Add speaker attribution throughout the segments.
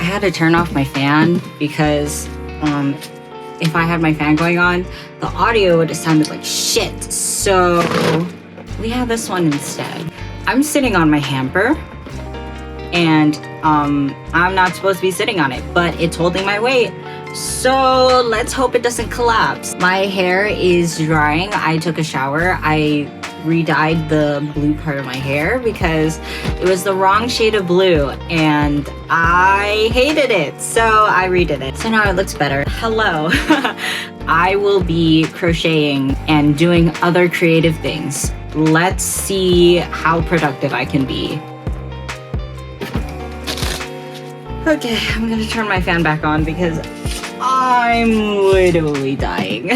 Speaker 1: had to turn off my fan because if I had my fan going on, the audio would have sounded like shit. So we have this one instead. I'm sitting on my hamper and I'm not supposed to be sitting on it, but it's holding my weight. So let's hope it doesn't collapse. My hair is drying. I took a shower. I re-dyed the blue part of my hair because it was the wrong shade of blue and I hated it. So I redid it. So now it looks better. Hello. I will be crocheting and doing other creative things. Let's see how productive I can be. Okay, I'm gonna turn my fan back on because I'm literally dying.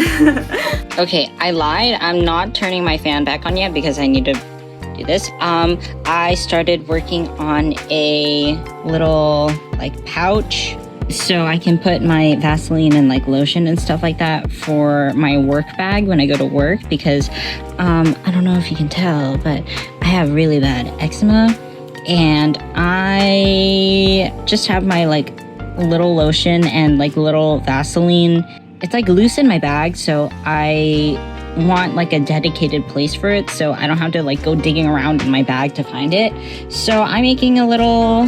Speaker 1: Okay, I lied. I'm not turning my fan back on yet because I need to do this. I started working on a little like pouch so I can put my Vaseline and like lotion and stuff like that for my work bag when I go to work because I don't know if you can tell, but I have really bad eczema and I just have my like little lotion and like little Vaseline. It's like loose in my bag, so I want like a dedicated place for it so I don't have to like go digging around in my bag to find it. So I'm making a little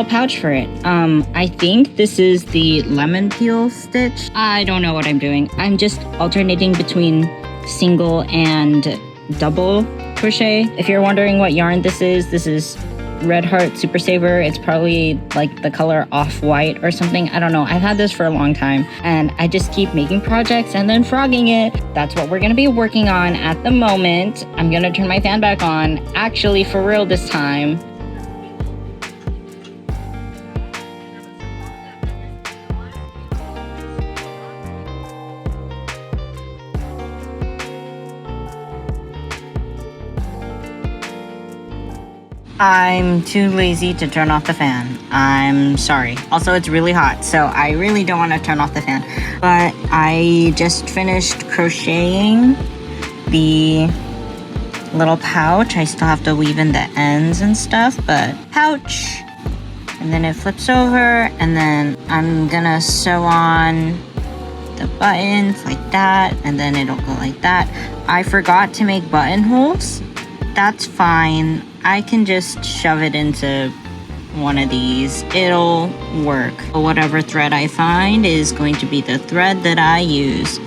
Speaker 1: pouch for it. I think this is the lemon peel stitch. I don't know what I'm doing. I'm just alternating between single and double crochet. If you're wondering what yarn this is Red Heart Super Saver. It's probably like the color off-white or something. I don't know. I've had this for a long time and I just keep making projects and then frogging it. That's what we're gonna be working on at the moment. I'm gonna turn my fan back on, actually for real this time. I'm too lazy to turn off the fan. I'm sorry. Also, it's really hot, so I really don't want to turn off the fan. But I just finished crocheting the little pouch. I still have to weave in the ends and stuff, but pouch. And then it flips over, and then I'm gonna sew on the buttons like that, and then it'll go like that. I forgot to make buttonholes. That's fine. I can just shove it into one of these. It'll work. Whatever thread I find is going to be the thread that I use.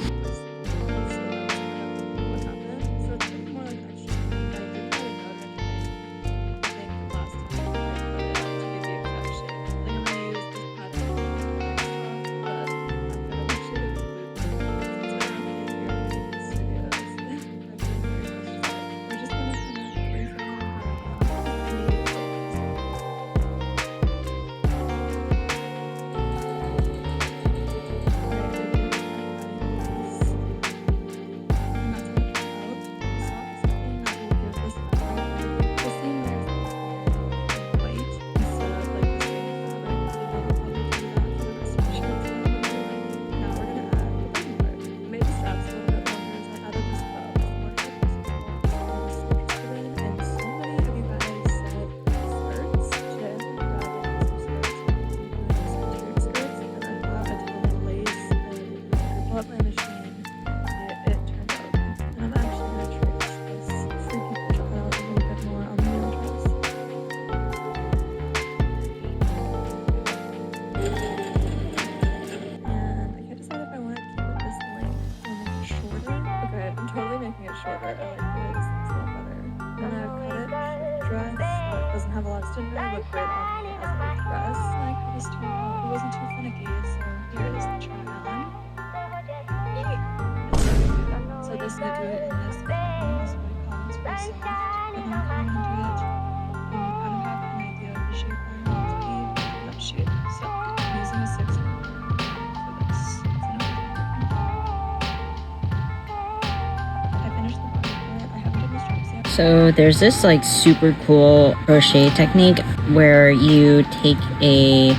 Speaker 1: So there's this like super cool crochet technique where you take a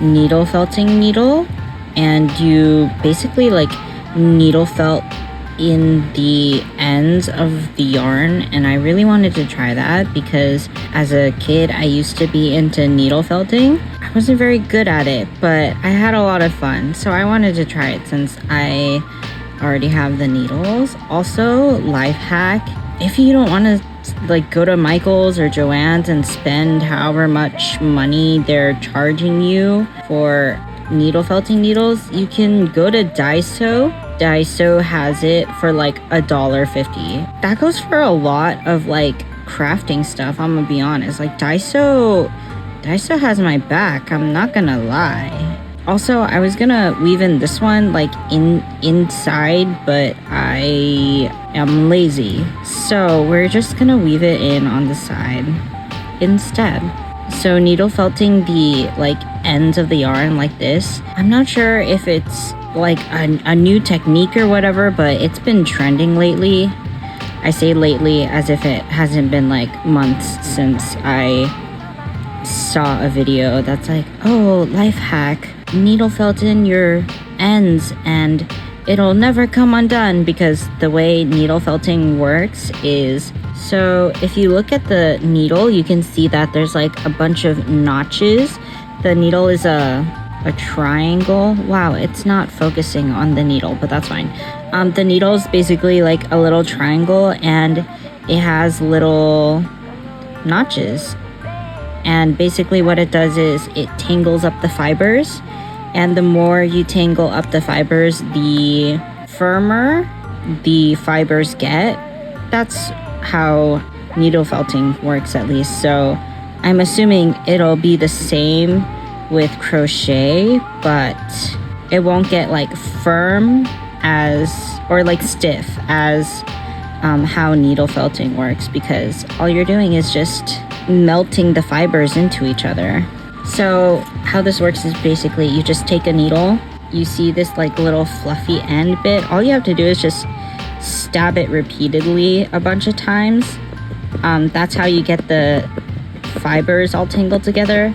Speaker 1: needle felting needle and you basically like needle felt in the ends of the yarn, and I really wanted to try that because as a kid I used to be into needle felting. I wasn't very good at it, but I had a lot of fun. So I wanted to try it since I already have the needles. Also, life hack, if you don't want to like go to Michael's or Joann's and spend however much money they're charging you for needle felting needles, you can go to Daiso. Daiso has it for like $1.50. That goes for a lot of like crafting stuff, I'm gonna be honest. Like Daiso has my back, I'm not gonna lie. Also, I was gonna weave in this one like inside, but I am lazy. So we're just gonna weave it in on the side instead. So needle felting the like ends of the yarn like this. I'm not sure if it's like a new technique or whatever, but it's been trending lately. I say lately as if it hasn't been like months since I saw a video that's like, oh, life hack, needle felt in your ends and it'll never come undone. Because the way needle felting works is, so if you look at the needle, you can see that there's like a bunch of notches. The needle is a triangle. Wow, it's not focusing on the needle, but that's fine. The needle is basically like a little triangle and it has little notches. And basically what it does is it tangles up the fibers. And the more you tangle up the fibers, the firmer the fibers get. That's how needle felting works, at least. So I'm assuming it'll be the same with crochet, but it won't get like firm as, or like stiff as how needle felting works, because all you're doing is just melting the fibers into each other. So how this works is basically you just take a needle, you see this like little fluffy end bit, all you have to do is just stab it repeatedly a bunch of times. That's how you get the fibers all tangled together.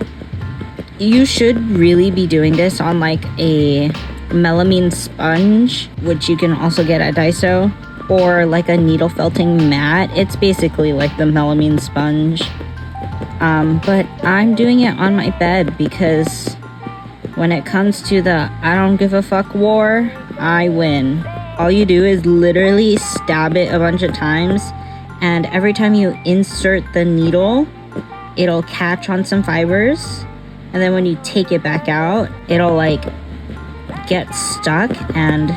Speaker 1: You should really be doing this on like a melamine sponge, which you can also get at Daiso, or like a needle felting mat. It's basically like the melamine sponge. But I'm doing it on my bed because when it comes to the I don't give a fuck war, I win. All you do is literally stab it a bunch of times, and every time you insert the needle, it'll catch on some fibers, and then when you take it back out, it'll like get stuck. And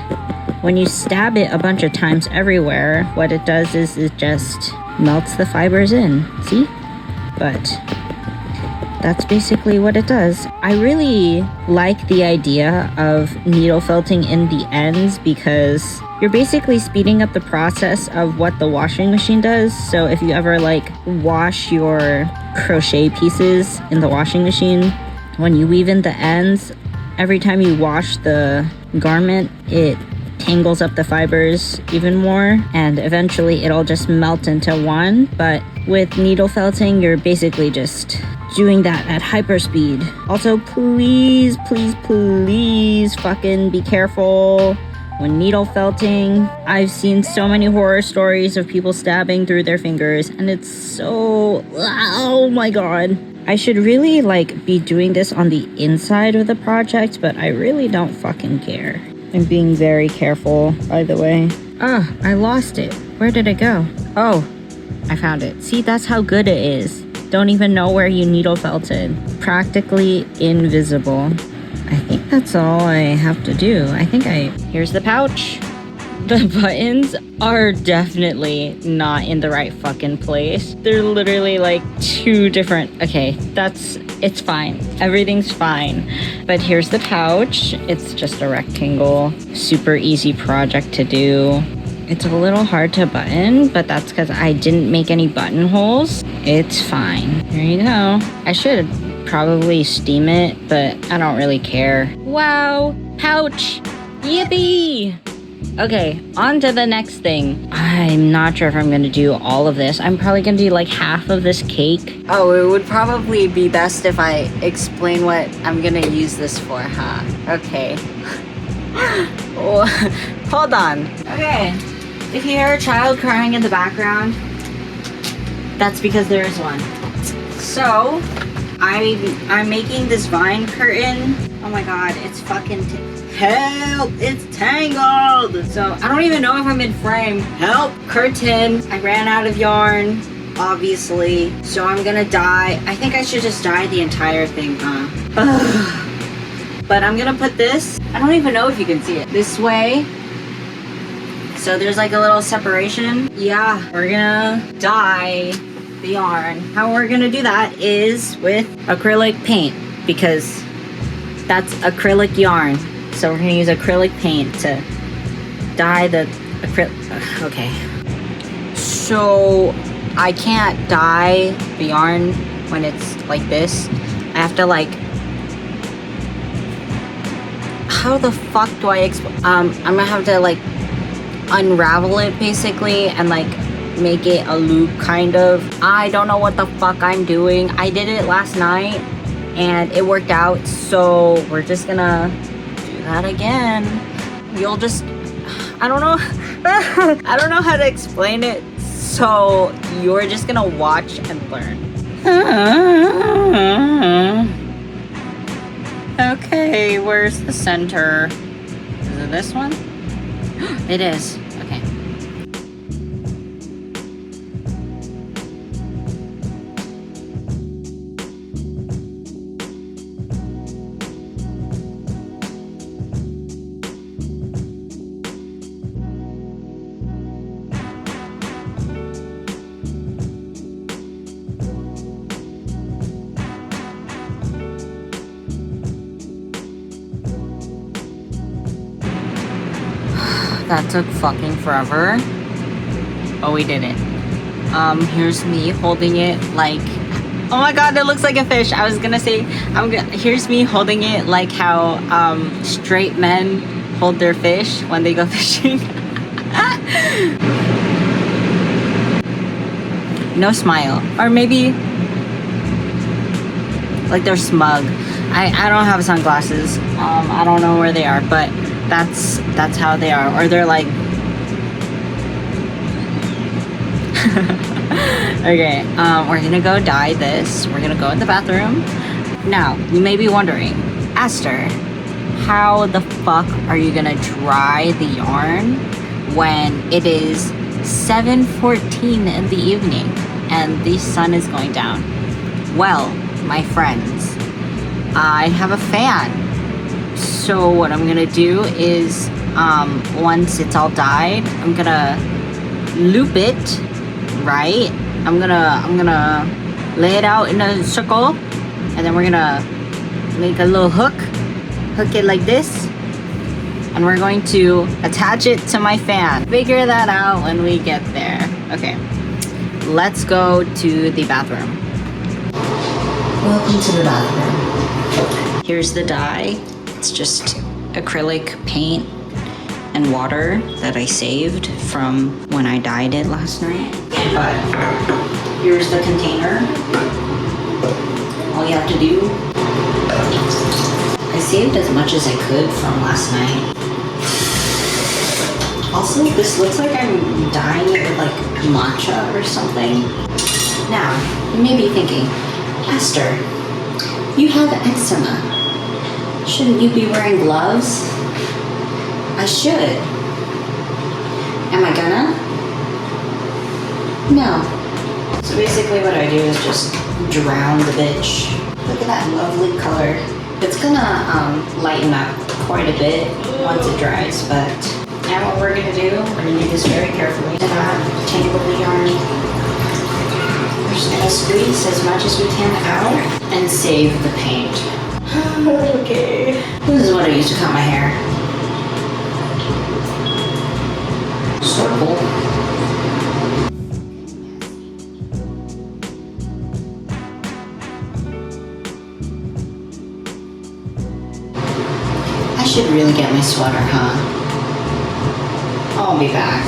Speaker 1: when you stab it a bunch of times everywhere, what it does is it just melts the fibers in. See? But that's basically what it does. I really like the idea of needle felting in the ends because you're basically speeding up the process of what the washing machine does. So if you ever like wash your crochet pieces in the washing machine, when you weave in the ends, every time you wash the garment, it tangles up the fibers even more, and eventually it'll just melt into one. But with needle felting, you're basically just doing that at hyper speed. Also, please fucking be careful when needle felting. I've seen so many horror stories of people stabbing through their fingers, and it's so, oh my god. I should really like be doing this on the inside of the project, but I really don't fucking care. I'm being very careful, by the way. Oh, I lost it. Where did it go? Oh, I found it. See, that's how good it is. Don't even know where you needle felted. Practically invisible. I think that's all I have to do. Here's the pouch. The buttons are definitely not in the right fucking place. They're literally like two different... Okay, it's fine. Everything's fine. But here's the pouch. It's just a rectangle. Super easy project to do. It's a little hard to button, but that's because I didn't make any buttonholes. It's fine. There you go. I should probably steam it, but I don't really care. Wow! Pouch! Yippee! Okay, on to the next thing. I'm not sure if I'm gonna do all of this. I'm probably gonna do like half of this cake. Oh, it would probably be best if I explain what I'm gonna use this for, huh? Okay. Oh, hold on. Okay, if you hear a child crying in the background, that's because there is one. So, I'm making this vine curtain. Oh my god, it's fucking help! It's tangled! So I don't even know if I'm in frame. Help! Curtain. I ran out of yarn, obviously. So I'm gonna dye. I think I should just dye the entire thing, huh? But I'm gonna put this. I don't even know if you can see it. This way. So there's like a little separation. Yeah, we're gonna dye the yarn. How we're gonna do that is with acrylic paint, because that's acrylic yarn. So we're gonna use acrylic paint to dye the acrylic. Okay. So I can't dye the yarn when it's like this. I have to like, how the fuck do I I'm gonna have to like unravel it basically and like make it a loop kind of. I don't know what the fuck I'm doing. I did it last night and it worked out, so we're just gonna do that again. You'll just, I don't know I don't know how to explain it, so you're just gonna watch and learn. Okay, where's the center? Is it this one? It is. Okay. That took fucking forever. Oh, we did it. Here's me holding it like, oh my god, it looks like a fish. I was gonna say, here's me holding it like how straight men hold their fish when they go fishing. No smile. Or maybe like they're smug. I don't have sunglasses. I don't know where they are, but that's how they are. Or they're like okay, we're gonna go dye this. We're gonna go in the bathroom. Now, you may be wondering, Aster, how the fuck are you gonna dry the yarn when it is 7:14 in the evening and the sun is going down? Well, my friends, I have a fan. So what I'm gonna do is, once it's all dyed, I'm gonna loop it, right? I'm gonna lay it out in a circle, and then we're gonna make a little hook it like this, and we're going to attach it to my fan. Figure that out when we get there. Okay, let's go to the bathroom. Welcome to the bathroom. Here's the dye. It's just acrylic paint and water that I saved from when I dyed it last night. But here's the container. All you have to do, I saved as much as I could from last night. Also, this looks like I'm dyeing it with like matcha or something. Now, you may be thinking, Aster, you have eczema. Shouldn't you be wearing gloves? I should. Am I gonna? No. So basically what I do is just drown the bitch. Look at that lovely color. It's gonna lighten up quite a bit once it dries, but now what we're gonna do, we're gonna do this very carefully to not tangle the yarn. We're just gonna squeeze as much as we can out and save the paint. Okay. This is what I used to cut my hair. Circle. I should really get my sweater, huh? I'll be back.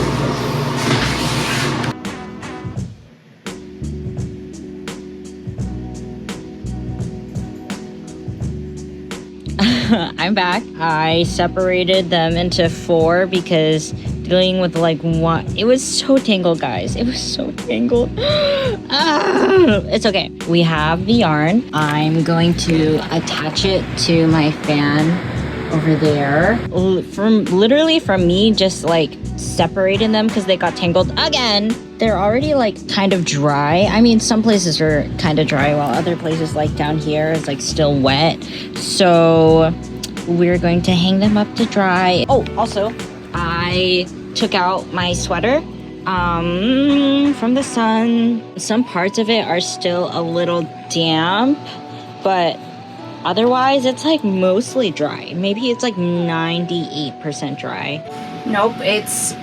Speaker 1: I'm back. I separated them into 4 because dealing with like what, it was so tangled, guys. It was so tangled. It's okay. We have the yarn. I'm going to attach it to my fan over there. Literally from me just like separating them because they got tangled again. They're already like kind of dry. I mean, some places are kind of dry while other places like down here is like still wet. So we're going to hang them up to dry. Oh, also I took out my sweater from the sun. Some parts of it are still a little damp, but otherwise it's like mostly dry. Maybe it's like 98% dry. Nope, it's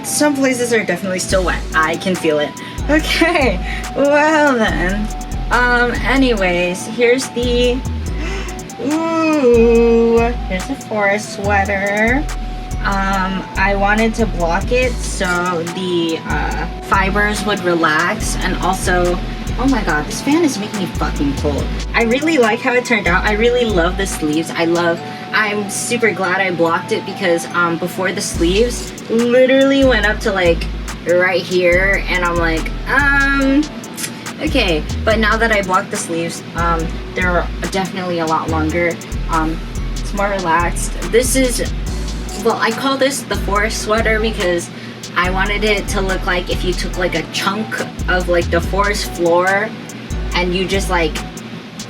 Speaker 1: some places are definitely still wet. I can feel it. Okay, well then, anyways, here's the here's the forest sweater. I wanted to block it so the fibers would relax, and also, oh my god, this fan is making me fucking cold. I really like how it turned out. I really love the sleeves. I'm super glad I blocked it because before the sleeves literally went up to like right here, and I'm like, okay. But now that I blocked the sleeves, they're definitely a lot longer. It's more relaxed. This is, well, I call this the forest sweater because I wanted it to look like if you took like a chunk of like the forest floor and you just like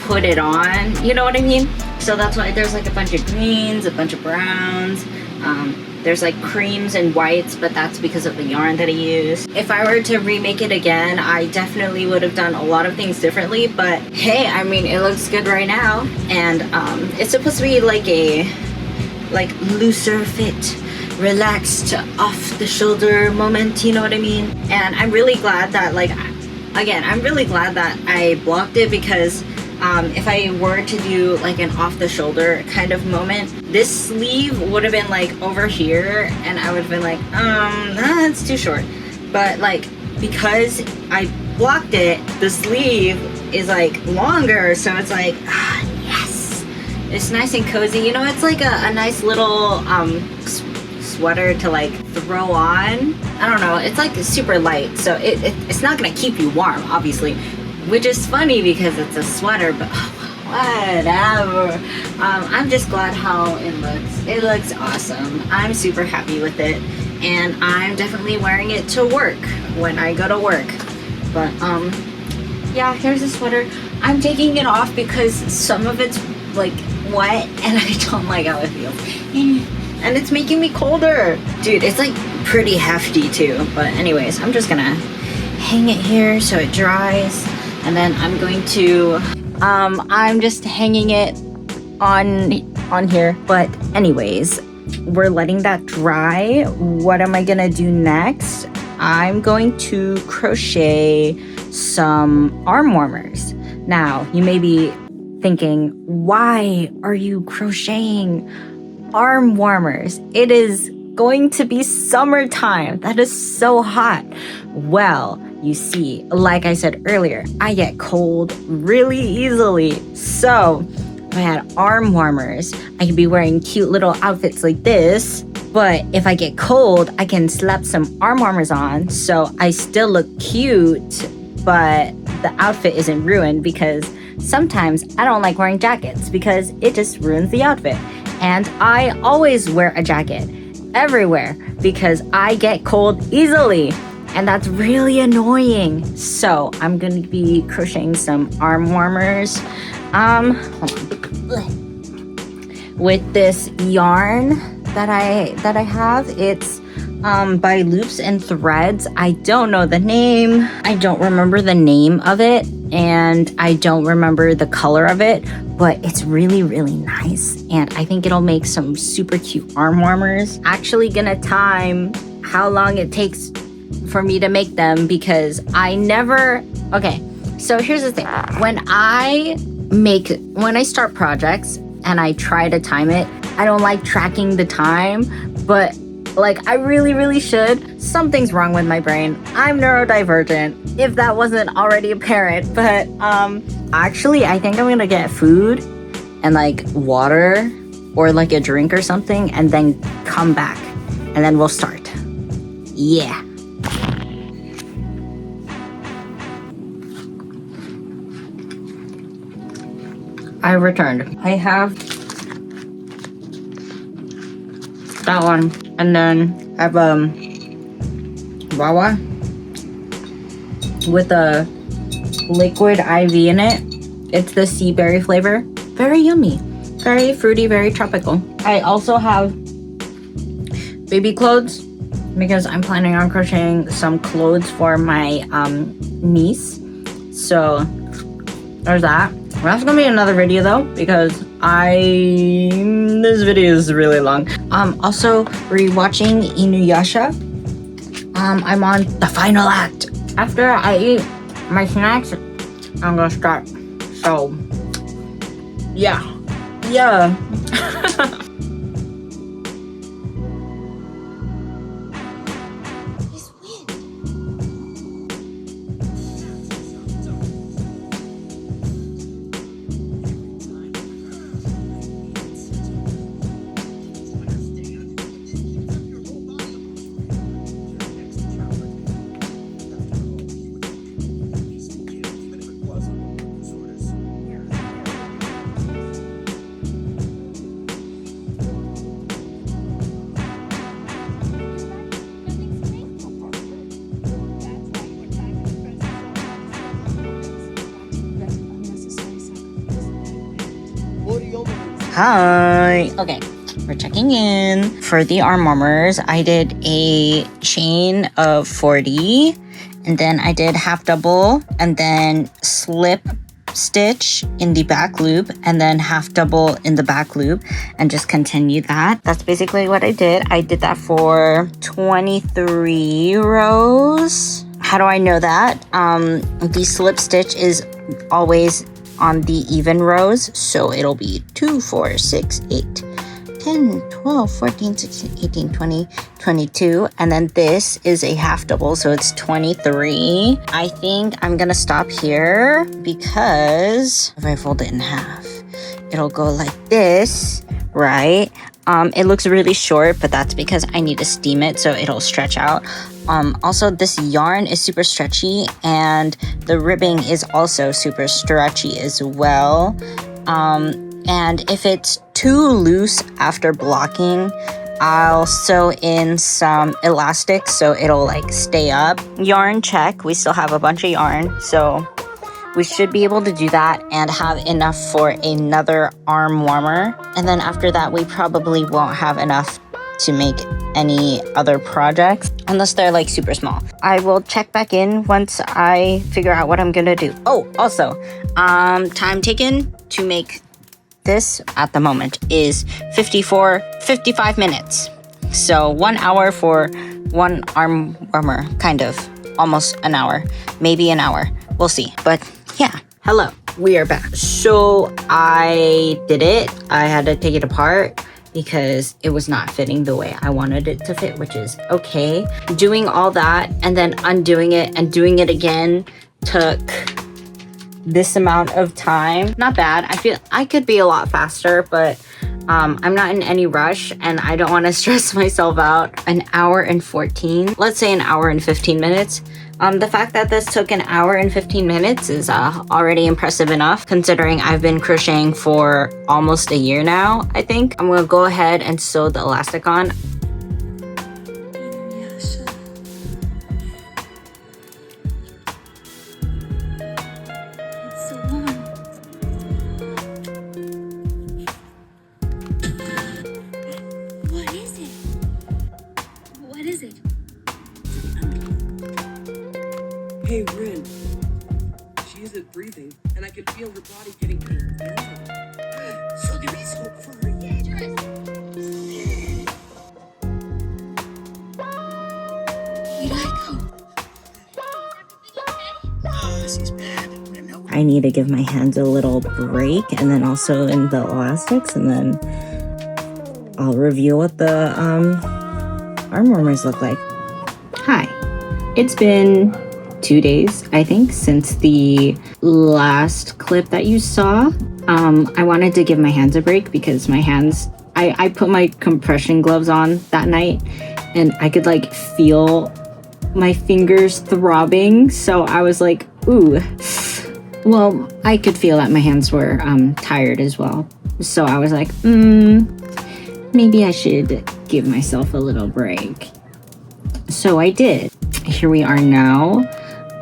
Speaker 1: put it on, you know what I mean? So that's why there's like a bunch of greens, a bunch of browns, there's like creams and whites, but that's because of the yarn that I use. If I were to remake it again, I definitely would have done a lot of things differently, but hey, I mean, it looks good right now. And it's supposed to be like a looser fit, relaxed, off the shoulder moment, you know what I mean? And I'm really glad that, like, again, I'm really glad that I blocked it because if I were to do like an off the shoulder kind of moment, this sleeve would have been like over here and I would have been like, that's too short. But like, because I blocked it, the sleeve is like longer, so it's like, yes, it's nice and cozy. You know, it's like a nice little sweater to like throw on. I don't know, it's like super light, so it's not gonna keep you warm, obviously, which is funny because it's a sweater, but whatever. I'm just glad how it looks. It looks awesome. I'm super happy with it, and I'm definitely wearing it to work when I go to work. But yeah, here's the sweater. I'm taking it off because some of it's like wet and I don't like how it feels, and it's making me colder. Dude, it's like pretty hefty too. But anyways, I'm just gonna hang it here so it dries, and then I'm going to I'm just hanging it on here. But anyways, we're letting that dry. What am I gonna do next? I'm going to crochet some arm warmers. Now, you may be thinking, why are you crocheting arm warmers? It is going to be summertime. That is so hot. Well, you see, like I said earlier, I get cold really easily. So if I had arm warmers, I could be wearing cute little outfits like this. But if I get cold, I can slap some arm warmers on so I still look cute, but the outfit isn't ruined, because sometimes I don't like wearing jackets because it just ruins the outfit. And I always wear a jacket everywhere because I get cold easily, and that's really annoying. So I'm gonna be crocheting some arm warmers hold on, with this yarn that I have. It's by Loops and Threads. I don't know the name. I don't remember the name of it, and I don't remember the color of it, but it's really, really nice, and I think it'll make some super cute arm warmers. Actually gonna time how long it takes for me to make them, because okay, so here's the thing. When I start projects and I try to time it, I don't like tracking the time, but like I really, really should. Something's wrong with my brain. I'm neurodivergent, if that wasn't already apparent. But actually, I think I'm gonna get food and like water or like a drink or something, and then come back and then we'll start. Yeah. I returned. I have that one, and then I have guava with a liquid IV in it. It's the sea berry flavor. Very yummy, very fruity, very tropical. I also have baby clothes because I'm planning on crocheting some clothes for my niece. So there's that. That's gonna be another video though, because this video is really long. Also rewatching Inuyasha. I'm on the final act. After I eat my snacks, I'm gonna start. So yeah. Hi. Okay, we're checking in. For the arm warmers, I did a chain of 40, and then I did half double, and then slip stitch in the back loop, and then half double in the back loop, and just continue that. That's basically what I did. I did that for 23 rows. How do I know that? The slip stitch is always on the even rows, so it'll be 2, 4, 6, 8, 10, 12, 14, 16, 18, 20, 22, and then this is a half double, so it's 23. I think I'm gonna stop here because if I fold it in half, it'll go like this, right? It looks really short, but that's because I need to steam it so it'll stretch out. Also, this yarn is super stretchy, and the ribbing is also super stretchy as well. And if it's too loose after blocking, I'll sew in some elastic so it'll like stay up. Yarn check. We still have a bunch of yarn, so we should be able to do that and have enough for another arm warmer. And then after that, we probably won't have enough to make any other projects unless they're like super small. I will check back in once I figure out what I'm gonna do. Oh, also, time taken to make this at the moment is 55 minutes. So 1 hour for one arm warmer, kind of, almost an hour, maybe an hour. We'll see, but yeah. Hello, we are back. So I did it. I had to take it apart because it was not fitting the way I wanted it to fit, which is okay. Doing all that and then undoing it and doing it again took this amount of time. Not bad. I feel I could be a lot faster, but I'm not in any rush and I don't want to stress myself out. An hour and 14, let's say an hour and 15 minutes. The fact that this took an hour and 15 minutes is already impressive enough, considering I've been crocheting for almost a year now, I think. I'm gonna go ahead and sew the elastic on.
Speaker 2: It's so warm. What is it? What is it?
Speaker 3: Hey, Rin. She isn't breathing, and I can feel her body getting painful. So there is hope for her yet.
Speaker 2: Where'd I go?
Speaker 3: Oh, this is bad. No.
Speaker 1: I need to give my hands a little break, and then also in the elastics, and then I'll review what the arm warmers look like. Hi, it's been 2 days, I think, since the last clip that you saw. I wanted to give my hands a break because my hands, I put my compression gloves on that night and I could like feel my fingers throbbing. So I was like, ooh. Well, I could feel that my hands were tired as well. So I was like, maybe I should give myself a little break. So I did. Here we are now.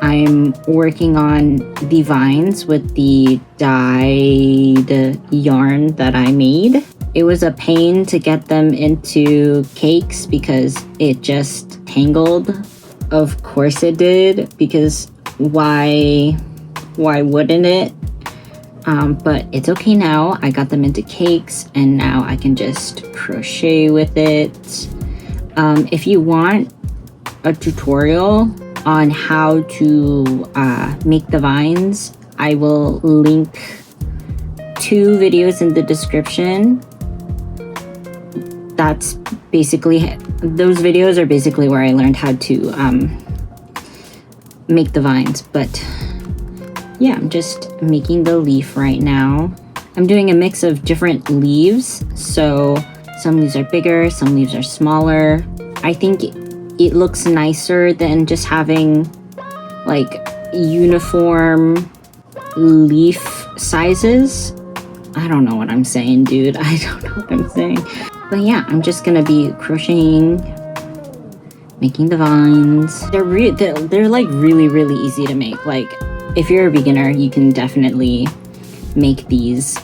Speaker 1: I'm working on the vines with the dyed yarn that I made. It was a pain to get them into cakes because it just tangled. Of course it did, because why wouldn't it? But it's okay now. I got them into cakes and now I can just crochet with it. If you want a tutorial on how to make the vines, I will link 2 videos in the description. That's basically, those videos are basically where I learned how to make the vines. But yeah, I'm just making the leaf right now. I'm doing a mix of different leaves. So some leaves are bigger, some leaves are smaller. I think it looks nicer than just having like uniform leaf sizes. I don't know what I'm saying, dude. I don't know what I'm saying. But yeah, I'm just gonna be crocheting, making the vines. They're like really easy to make. Like if you're a beginner, you can definitely make these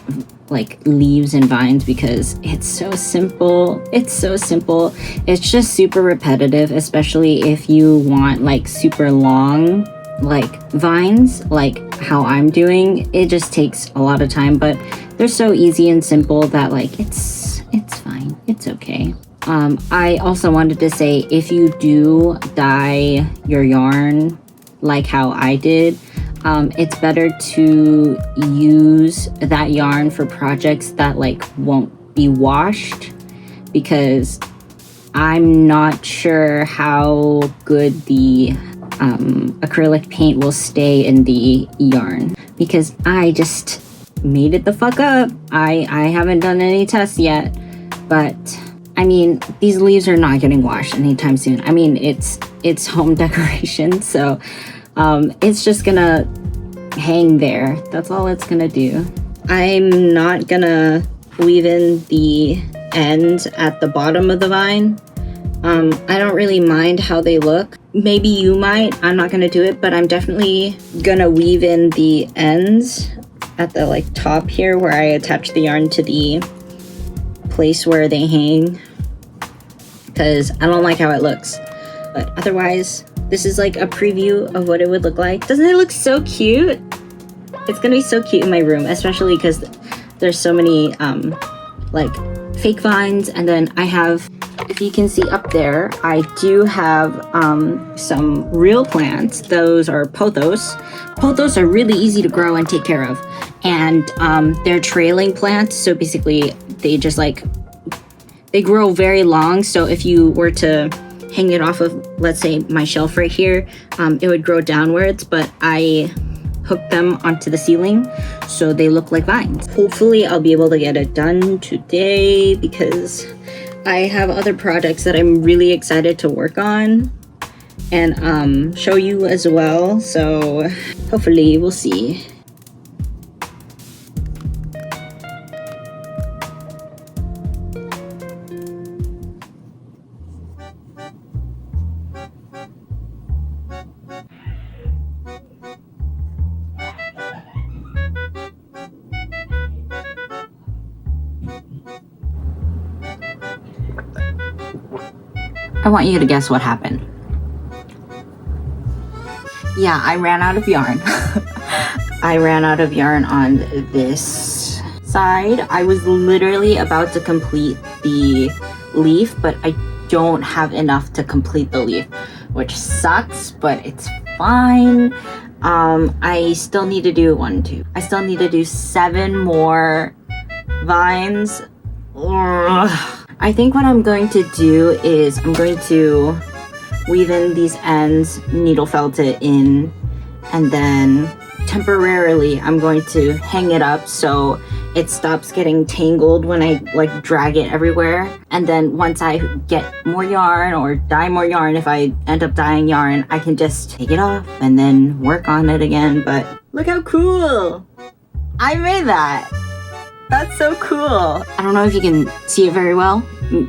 Speaker 1: like leaves and vines because it's so simple. It's so simple. It's just super repetitive, especially if you want like super long like vines, like how I'm doing. It just takes a lot of time, but they're so easy and simple that like it's fine. It's okay. I also wanted to say, if you do dye your yarn like how I did, it's better to use that yarn for projects that like won't be washed, because I'm not sure how good the acrylic paint will stay in the yarn, because I just made it the fuck up. I haven't done any tests yet, but I mean, these leaves are not getting washed anytime soon. I mean, it's home decoration, so it's just gonna hang there. That's all it's gonna do. I'm not gonna weave in the ends at the bottom of the vine. I don't really mind how they look. Maybe you might. I'm not gonna do it, but I'm definitely gonna weave in the ends at the like top here where I attach the yarn to the place where they hang, because I don't like how it looks. But otherwise, this is like a preview of what it would look like. Doesn't it look so cute? It's gonna be so cute in my room, especially because there's so many like fake vines, and then I have, if you can see up there, I do have some real plants. Those are pothos. Pothos are really easy to grow and take care of, and they're trailing plants, so basically they just like, they grow very long. So if you were to hang it off of, let's say, my shelf right here, it would grow downwards, but I hooked them onto the ceiling so they look like vines. Hopefully I'll be able to get it done today, because I have other projects that I'm really excited to work on and show you as well. So hopefully we'll see. I want you to guess what happened. Yeah, I ran out of yarn. I ran out of yarn on this side. I was literally about to complete the leaf, but I don't have enough to complete the leaf, which sucks, but it's fine. I still need to do I still need to do 7 more vines. Ugh. I think what I'm going to do is I'm going to weave in these ends, needle felt it in, and then temporarily I'm going to hang it up so it stops getting tangled when I like drag it everywhere. And then once I get more yarn or dye more yarn, if I end up dyeing yarn, I can just take it off and then work on it again. But look how cool! I made that! That's so cool! I don't know if you can see it very well.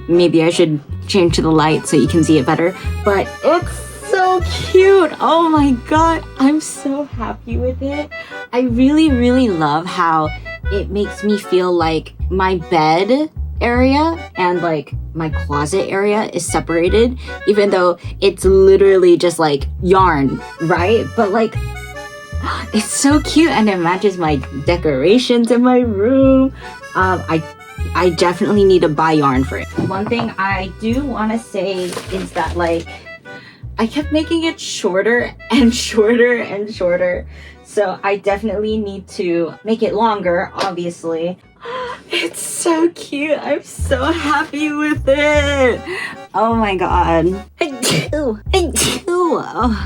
Speaker 1: Maybe I should change to the light so you can see it better. But it's so cute! Oh my god, I'm so happy with it. I really, really love how it makes me feel like my bed area and like my closet area is separated, even though it's literally just like yarn, right? But like, it's so cute and it matches my decorations in my room. I definitely need to buy yarn for it. One thing I do want to say is that like, I kept making it shorter and shorter and shorter. So I definitely need to make it longer, obviously. It's so cute. I'm so happy with it. Oh my god. Oh,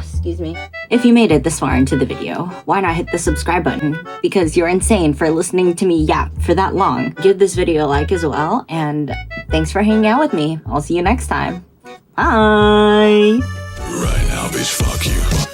Speaker 1: excuse me. If you made it this far into the video, why not hit the subscribe button? Because you're insane for listening to me yap for that long. Give this video a like as well, and thanks for hanging out with me. I'll see you next time. Bye!
Speaker 4: Right now, bitch, fuck you.